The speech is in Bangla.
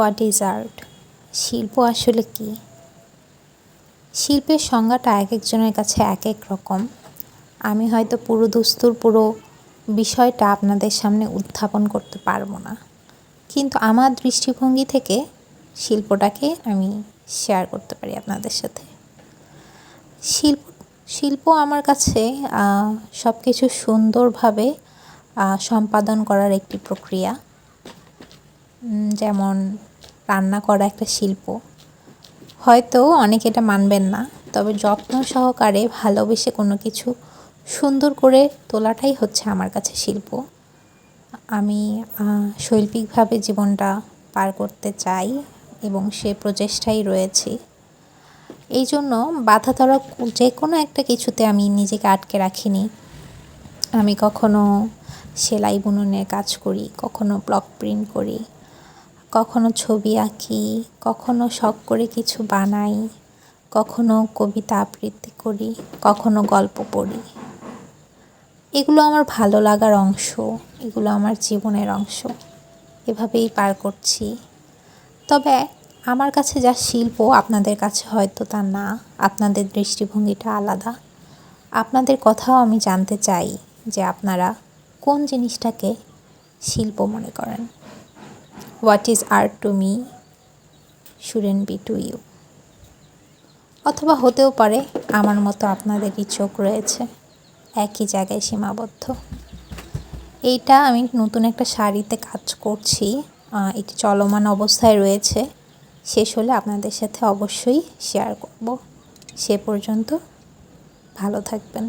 What is art? শিল্প আসলে কি? শিল্পের সংজ্ঞাটা এক একজনের কাছে এক এক রকম। আমি হয়তো পুরো বিষয়টা আপনাদের সামনে উত্থাপন করতে পারবো না, কিন্তু আমার দৃষ্টিভঙ্গি থেকে শিল্পটাকে আমি শেয়ার করতে পারি আপনাদের সাথে। শিল্প শিল্প আমার কাছে সব কিছু সুন্দরভাবে সম্পাদন করার একটি প্রক্রিয়া। যেমন রান্না করা একটা শিল্প। হয়তো অনেকে এটা মানবেন না, তবে যত্ন সহকারে ভালোবেসে কোনো কিছু সুন্দর করে তোলাটাই হচ্ছে আমার কাছে শিল্প। আমি শৈল্পিকভাবে জীবনটা পার করতে চাই এবং সে প্রচেষ্টায় রয়েছি। এই জন্য বাঁধা ধরা যে কোনো একটা কিছুতে আমি নিজেকে আটকে রাখিনি। আমি কখনো সেলাই বুননের কাজ করি, কখনো ব্লক প্রিন্ট করি, কখনো ছবি আঁকি, কখনো শখ করে কিছু বানাই, কখনো কবিতা আবৃত্তি করি, কখনো গল্প পড়ি। এগুলো আমার ভালো লাগার অংশ, এগুলো আমার জীবনের অংশ। এভাবেই পার করছি। তবে আমার কাছে যা শিল্প আপনাদের কাছে হয়তো তা না, আপনাদের দৃষ্টিভঙ্গিটা আলাদা। আপনাদের কথাও আমি জানতে চাই যে আপনারা কোন জিনিসটাকে শিল্প মনে করেন। What is art to me shouldn't be to you. অথবা হতেও পারে আমার মতো আপনাদেরই চোখ রয়েছে একই জায়গায় সীমাবদ্ধ। এইটা আমি নতুন একটা শাড়িতে কাজ করছি, এটি চলমান অবস্থায় রয়েছে। শেষ হলে আপনাদের সাথে অবশ্যই শেয়ার করব। সে পর্যন্ত ভালো থাকবেন।